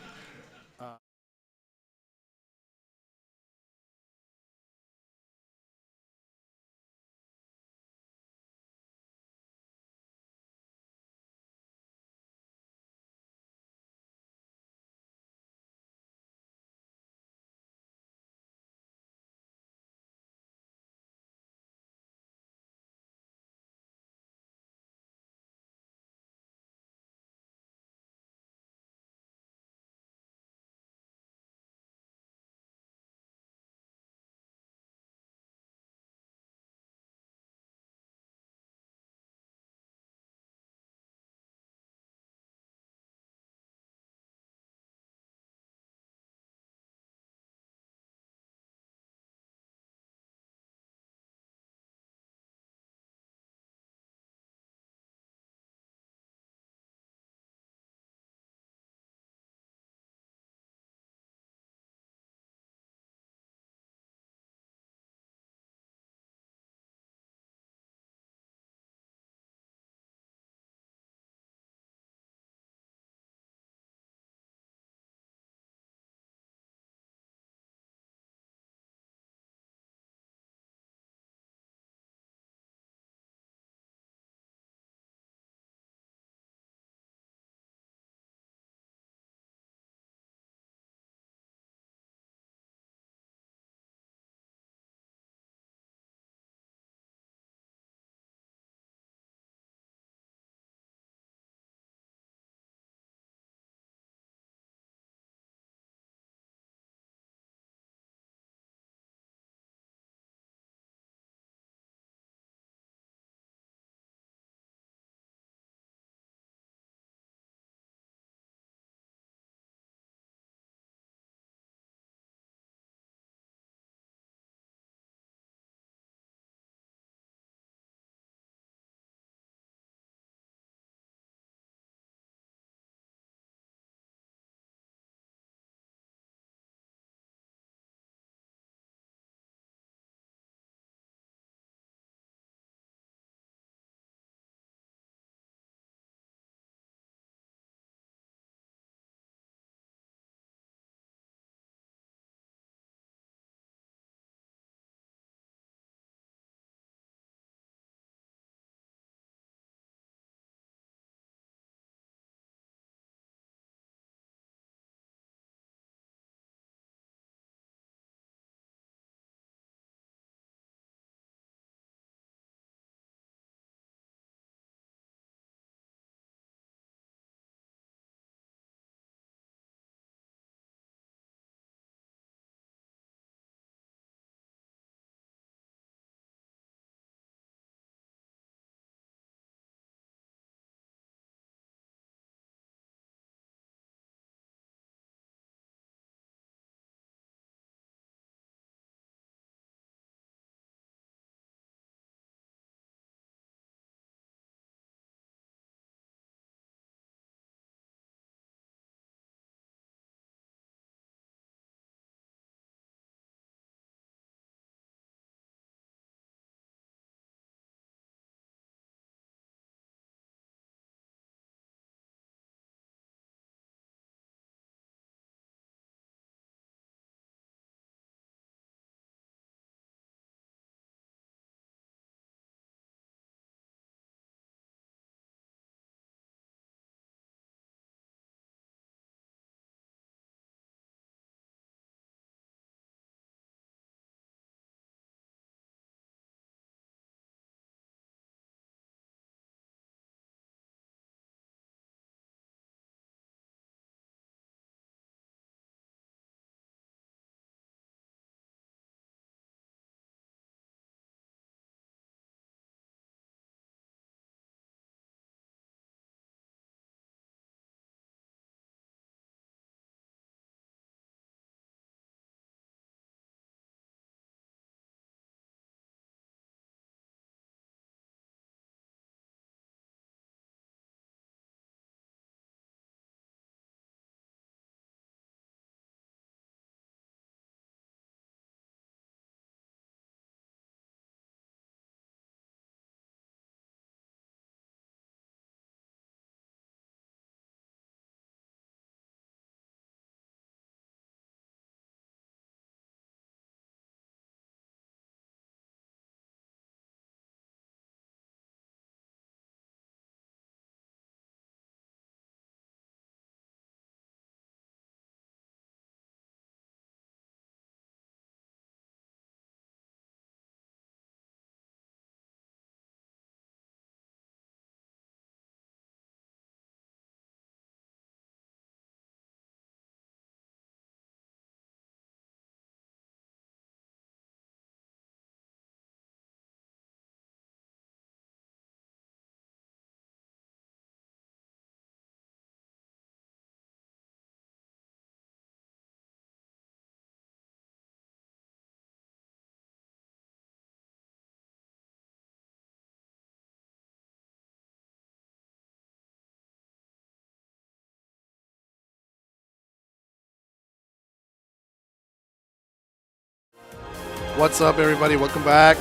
What's up, everybody? Welcome back.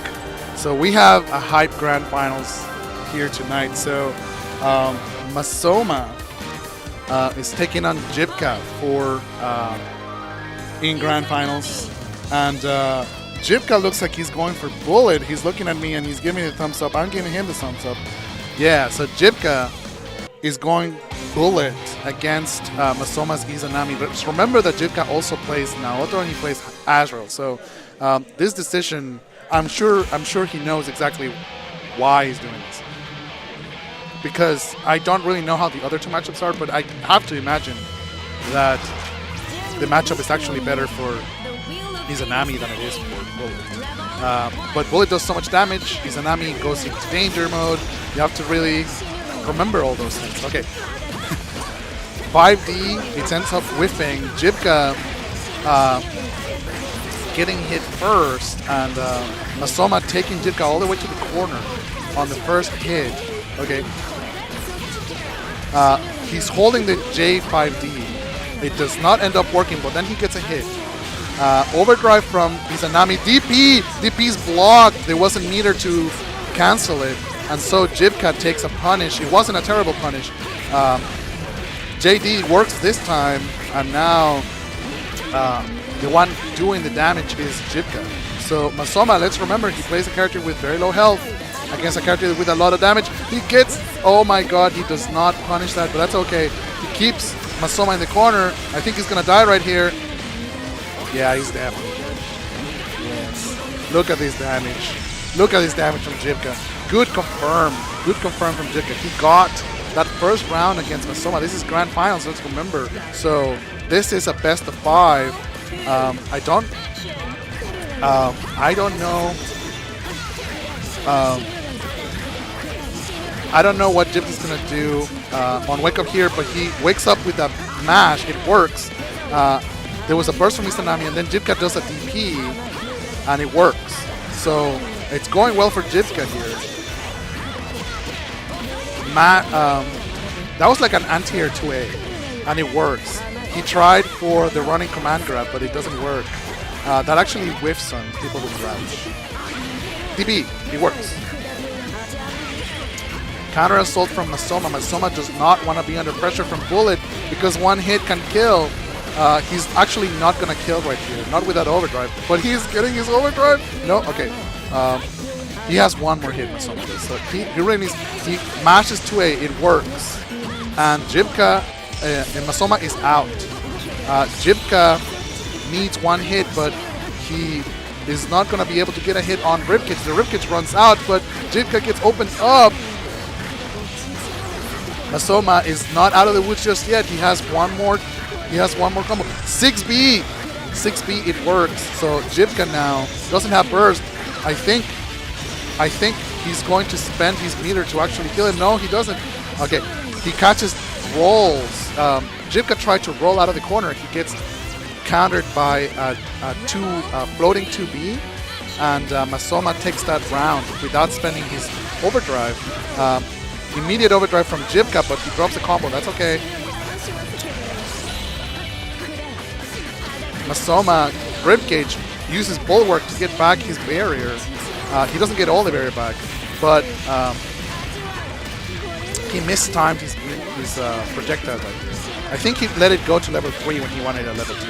So we have a hype grand finals here tonight. So Masoma is taking on Jibka for in grand finals, and Jibka looks like he's going for Bullet. He's looking at me and he's giving me the thumbs up. I'm giving him the thumbs up. Yeah. So Jibka is going Bullet against Masoma's Izanami. But just remember that Jibka also plays Naoto and he plays Azrael. So this decision, I'm sure he knows exactly why he's doing this. Because I don't really know how the other two matchups are, but I have to imagine that the matchup is actually better for Izanami than it is for Bullet. But Bullet does so much damage, Izanami goes into danger mode. You have to really remember all those things. Okay. 5D, it ends up whiffing. Jibka getting hit first, and Masoma taking Jibka all the way to the corner on the first hit. Okay. He's holding the J5D. It does not end up working, but then he gets a hit. Overdrive from Izanami. DP's blocked. There wasn't meter to cancel it, and so Jibka takes a punish. It wasn't a terrible punish. JD works this time, and now the one doing the damage is Jibka. So Masoma, let's remember, he plays a character with very low health against a character with a lot of damage. He gets, oh my god, he does not punish that, but that's okay. He keeps Masoma in the corner. I think he's gonna die right here. Yeah, he's dead. Yes. Look at this damage. Look at this damage from Jibka. Good confirm. Good confirm from Jibka. He got that first round against Masoma. This is grand finals, let's remember. So this is a best of 5. I don't know. I don't know what Jibka's gonna do on Wake Up here, but he wakes up with a mash. It works. There was a burst from Izanami, and then Jibka does a DP, and it works. So it's going well for Jibka here. That was like an anti-air 2A, and it works. He tried for the running command grab, but it doesn't work. That actually whiffs on people with crouch. DB, it works. Counter assault from Masoma. Masoma does not want to be under pressure from Bullet because one hit can kill. He's actually not going to kill right here, not with that overdrive, but he's getting his overdrive. No, okay. He has one more hit, Masoma does. So he really needs, he mashes 2A, it works. And Jibka and Masoma is out. Jibka needs one hit, but he is not going to be able to get a hit on Ribcage. The Ribcage runs out, but Jibka gets opened up. Masoma is not out of the woods just yet. He has one more combo. 6B, it works. So Jibka now doesn't have burst. I think he's going to spend his meter to actually kill him. No, he doesn't. Okay, he catches rolls. Jibka tried to roll out of the corner. He gets countered by a floating 2B, and Masoma takes that round without spending his overdrive. Immediate overdrive from Jibka, but he drops the combo. That's okay. Masoma, Ribcage, uses Bulwark to get back his barrier. He doesn't get all the barrier back, but he mistimed his projectile. I think he let it go to level 3 when he wanted a level 2.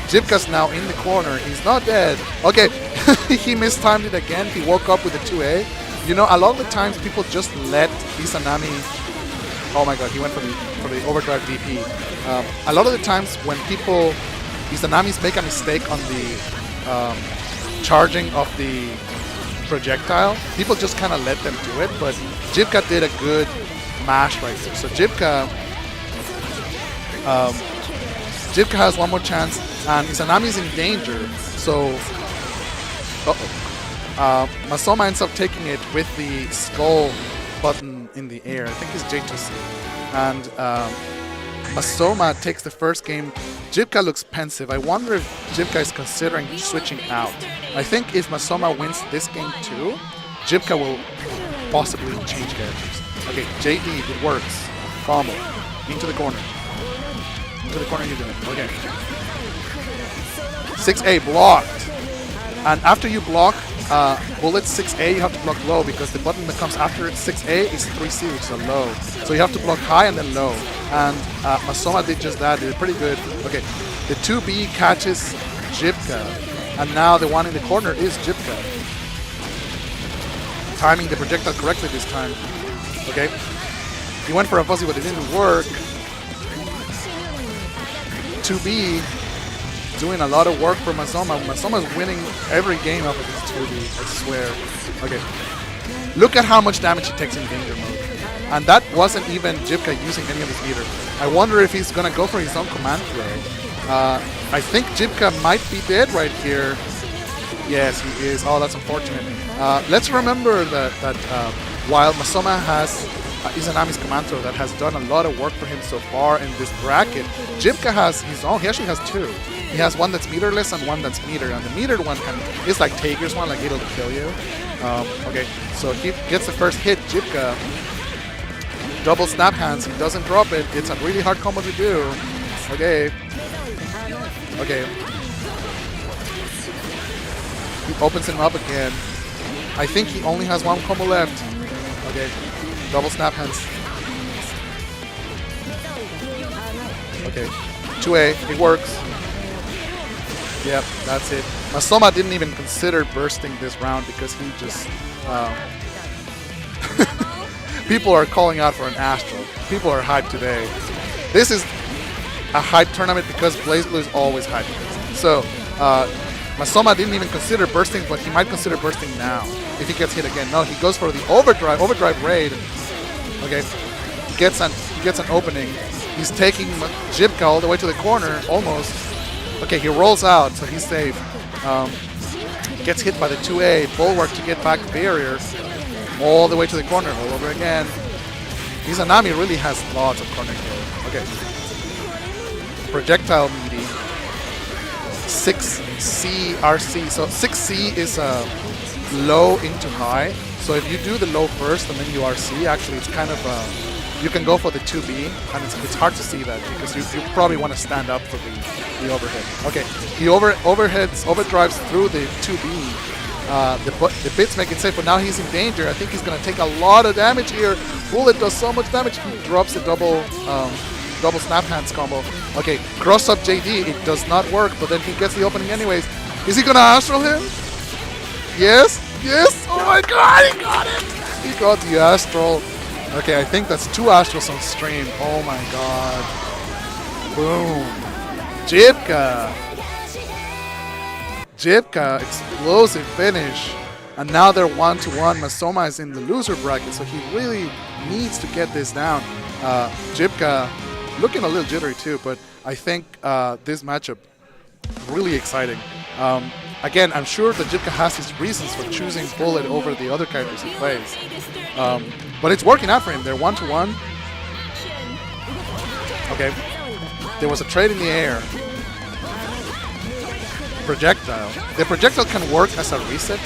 Jibka's now in the corner. He's not dead. Okay, he mistimed it again. He woke up with a 2A. You know, a lot of the times people just let Izanami. Oh my god, he went for the overdrive DP. A lot of the times when Izanamis make a mistake on the charging of the projectile, people just kind of let them do it, but Jibka did a good mash right there. So Jibka has one more chance, and Izanami's in danger, so Masoma ends up taking it with the skull button in the air. I think it's J2C. And Masoma takes the first game. Jibka looks pensive. I wonder if Jibka is considering switching out. I think if Masoma wins this game too, Jibka will possibly change characters. Okay, JD, it works. Combo. Into the corner. Into the corner you do it. Okay. 6A blocked. And after you block bullet 6A, you have to block low because the button that comes after 6A is 3C, which is a low. So you have to block high and then low. And Masoma did just that. They did pretty good. Okay, the 2B catches Jibka, and now the one in the corner is Jibka. Timing the projectile correctly this time. Okay, he went for a fuzzy, but it didn't work. 2B doing a lot of work for Masoma. Masoma's winning every game off of this 2B, I swear. Okay, look at how much damage he takes in danger mode. And that wasn't even Jibka using any of his meter. I wonder if he's gonna go for his own command throw. I think Jibka might be dead right here. Yes, he is. Oh, that's unfortunate. Let's remember that while Masoma has Izanami's command throw that has done a lot of work for him so far in this bracket, Jibka has his own. He actually has two. He has one that's meterless and one that's metered. And the metered one is like Tager's one, like it'll kill you. Okay, so he gets the first hit. Jibka double snap hands. He doesn't drop it. It's a really hard combo to do. Okay. Okay. He opens him up again. I think he only has one combo left. Okay. Double snap hands. Okay. 2A. It works. Yep, that's it. Masoma didn't even consider bursting this round because he just... people are calling out for an Astral. People are hyped today. This is a hype tournament because BlazBlue is always hyped. So, Masoma didn't even consider bursting, but he might consider bursting now if he gets hit again. No, he goes for the overdrive raid. Okay, he gets an opening. He's taking Jibka all the way to the corner, almost. Okay, he rolls out, so he's safe. Gets hit by the 2A, bulwark to get back barrier, all the way to the corner, all over again. Izanami really has lots of corner kill. Okay. Projectile meaty. 6C RC. So 6C is low into high. So if you do the low first and then you RC, actually it's kind of you can go for the 2B, and it's hard to see that because you probably want to stand up for the overhead. Okay, he overdrives through the 2B. The bits make it safe, but now he's in danger. I think he's gonna take a lot of damage here. Bullet does so much damage. He drops the double snap hands combo. Okay, cross up JD. It does not work, but then he gets the opening anyways. Is he gonna Astral him? Yes, yes. Oh my God, he got it. He got the Astral. Okay, I think that's 2 Astrals on stream. Oh my God. Boom. Jibka. Jibka, explosive finish. And now they're 1-1. Masoma is in the loser bracket, so he really needs to get this down. Jibka looking a little jittery too, but I think this matchup really exciting. Again, I'm sure that Jibka has his reasons for choosing Bullet over the other characters he plays. But it's working out for him. They're 1-1. Okay. There was a trade in the air. Projectile. The projectile can work as a reset.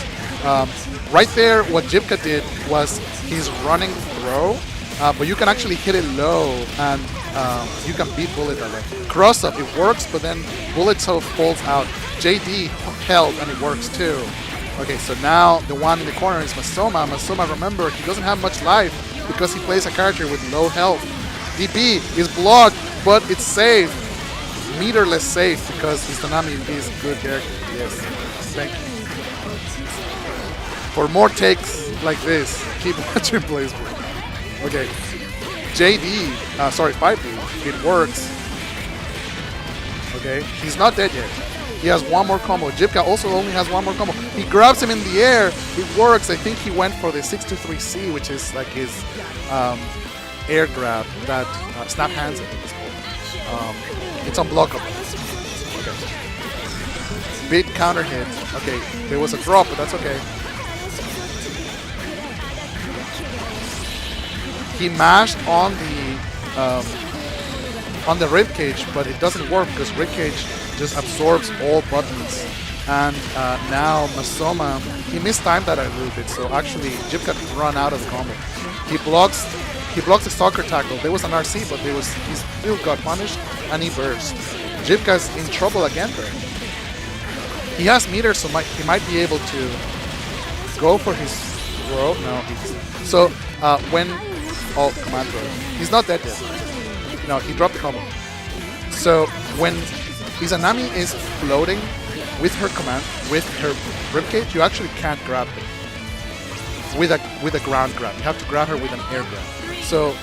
Right there, what Jibka did was he's running throw, but you can actually hit it low and you can beat Bullet that way. Cross up, it works, but then Bullet falls out. JD held and it works too. Okay, so now the one in the corner is Masoma. Masoma, remember, he doesn't have much life because he plays a character with low health. DB is blocked, but it's safe. Meterless safe because Izanami is a good character. Yes, thank you. For more takes like this, keep watching BlazBlue. Okay, JD, sorry, 5B, it works. Okay, he's not dead yet. He has one more combo. Jibka also only has one more combo. He grabs him in the air. It works. I think he went for the 623C, which is like his air grab that snap hands, I think it's called. It's unblockable. Okay. Big counter hit. Okay, there was a drop, but that's okay. He mashed on the ribcage, but it doesn't work because ribcage just absorbs all buttons. And now Masoma, he mistimed that a little bit, so actually Jibka run out of the combo. He blocks the stalker tackle. There was an RC, but he still got punished and he burst. Jibka's in trouble again there. He has meters, so he might be able to go for his throw. No, so when command throw, he's not dead yet. No, he dropped the combo. So when Izanami is floating with her command, with her ribcage, you actually can't grab her with a ground grab. You have to grab her with an air grab. So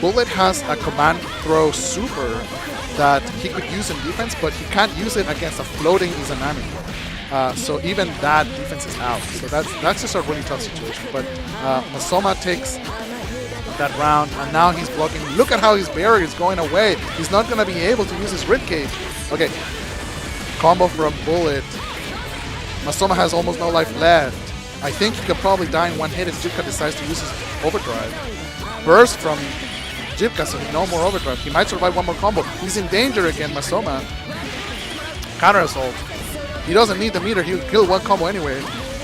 Bullet has a command throw super that he could use in defense, but he can't use it against a floating Izanami. So even that defense is out. So that's just a really tough situation. But Masoma takes that round, and now he's blocking. Look at how his barrier is going away. He's not going to be able to use his ribcage. Okay, combo from Bullet. Masoma has almost no life left. I think he could probably die in one hit if Jibka decides to use his overdrive. Burst from Jibka, so no more overdrive. He might survive one more combo. He's in danger again, Masoma. Counter assault. He doesn't need the meter. He'll kill one combo anyway.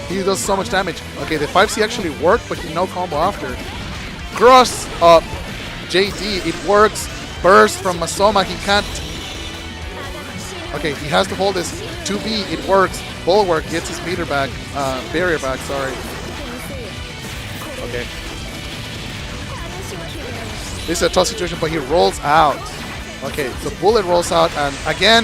He does so much damage. Okay, the 5C actually worked, but he no combo after. Cross up JD. It works. Burst from Masoma. He can't. Okay, he has to hold this 2B. It works. Bulwark gets his meter back. Barrier back, sorry. Okay. This is a tough situation, but he rolls out. Okay, so Bullet rolls out, and again,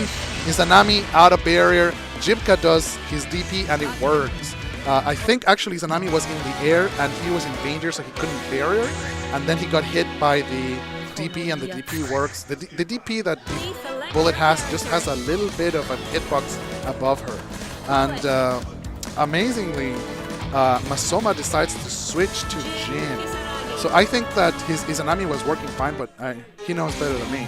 Izanami out of barrier. Jibka does his DP, and it works. I think actually Izanami was in the air, and he was in danger, so he couldn't barrier. And then he got hit by the DP, and the DP works. The DP that the Bullet has just has a little bit of a hitbox above her. And amazingly, Masoma decides to switch to Jin. So I think that his Izanami was working fine, but he knows better than me.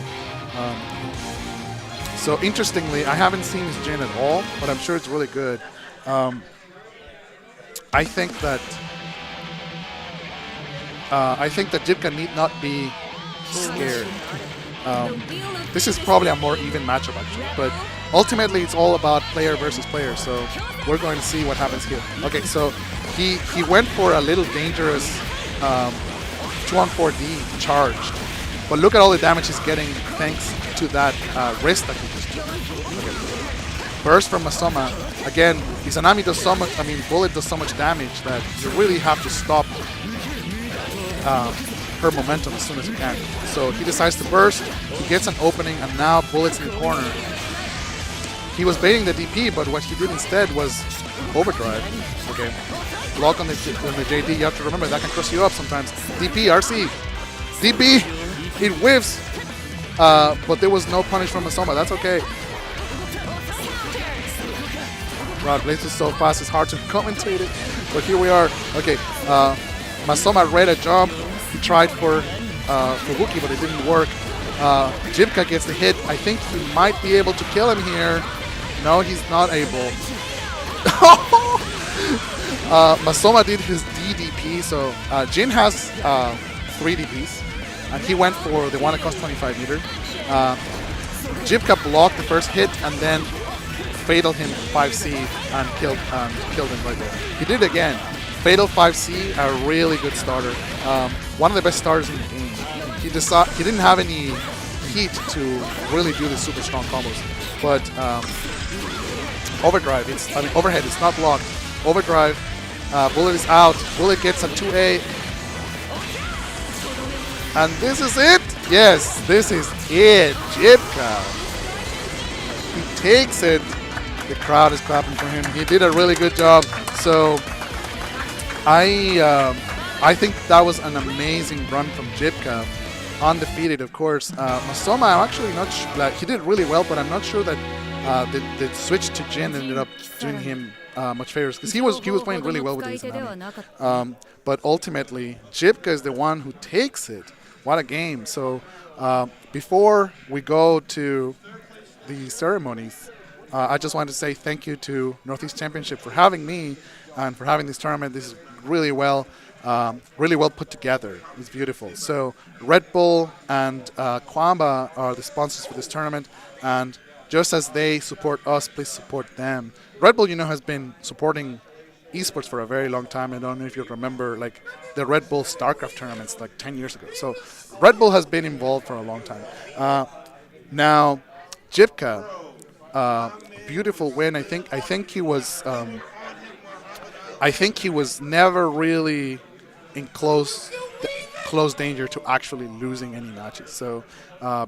So interestingly, I haven't seen his Jin at all, but I'm sure it's really good. I think that Jibka need not be scared. This is probably a more even matchup actually, but ultimately it's all about player versus player. So we're going to see what happens here. Okay, so he went for a little dangerous 2-on-4D charged, but look at all the damage he's getting thanks to that wrist that he just took. Okay. Burst from Masoma. Again, Izanami does so much, Bullet does so much damage that you really have to stop her momentum as soon as you can. So he decides to burst, he gets an opening, and now Bullet's in the corner. He was baiting the DP, but what he did instead was overdrive. Okay. Block on the JD, you have to remember that can cross you up sometimes. DP, RC. DP, it whiffs. But there was no punish from Masoma, that's okay. Wow, Blaze is so fast, it's hard to commentate it. But here we are. Okay, Masoma read a jump. He tried for Fubuki, but it didn't work. Jibka gets the hit. I think he might be able to kill him here. No, he's not able. Masoma did his DDP, so Jin has 3 DPs, and he went for the one that costs 25 meter. Jibka blocked the first hit, and then fatal him 5C and killed him right there. He did it again. Fatal 5C, a really good starter. One of the best starters in the game. He didn't have any heat to really do the super strong combos, but overdrive. Overhead. It's not blocked. Overdrive. Bullet is out. Bullet gets a 2A, and this is it. Yes, this is it. Jibka. He takes it. The crowd is clapping for him. He did a really good job. So I think that was an amazing run from Jibka. Undefeated, of course. Masoma, I'm actually not sure. Like, he did really well, but I'm not sure that the switch to Jin ended up doing him much favors, because he was playing really well with Izanami. But ultimately, Jibka is the one who takes it. What a game! So before we go to the ceremonies, I just wanted to say thank you to Northeast Championship for having me and for having this tournament. This is really well put together. It's beautiful. So Red Bull and Kwamba are the sponsors for this tournament, and just as they support us, please support them. Red Bull, has been supporting esports for a very long time. I don't know if you remember, like, the Red Bull StarCraft tournaments like 10 years ago. So Red Bull has been involved for a long time. Now, Jibka, beautiful win. I think he was never really in close danger to actually losing any matches. So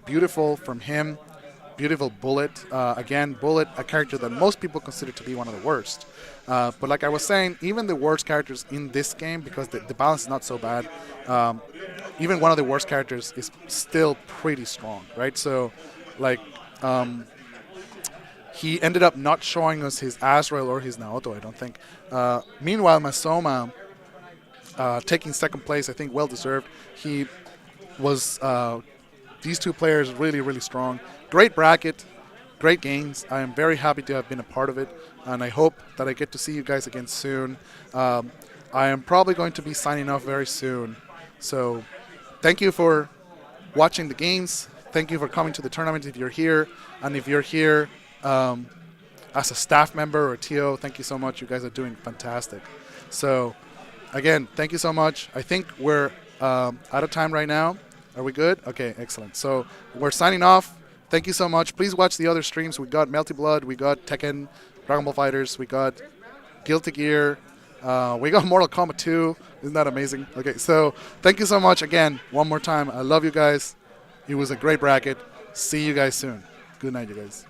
beautiful from him. Beautiful Bullet. Again, Bullet, a character that most people consider to be one of the worst. But like I was saying, even the worst characters in this game, because the balance is not so bad, even one of the worst characters is still pretty strong, right? So, like, he ended up not showing us his Azrael or his Naoto, I don't think. Meanwhile, Masoma, taking second place, I think well-deserved. He was... these two players really, really strong. Great bracket, great games. I am very happy to have been a part of it, and I hope that I get to see you guys again soon. I am probably going to be signing off very soon. So thank you for watching the games. Thank you for coming to the tournament if you're here. And if you're here as a staff member or TO, thank you so much. You guys are doing fantastic. So again, thank you so much. I think we're out of time right now. Are we good? Okay, excellent. So we're signing off. Thank you so much. Please watch the other streams. We got Melty Blood, we got Tekken, Dragon Ball Fighters, we got Guilty Gear, we got Mortal Kombat 2. Isn't that amazing? Okay, so thank you so much again. One more time. I love you guys. It was a great bracket. See you guys soon. Good night, you guys.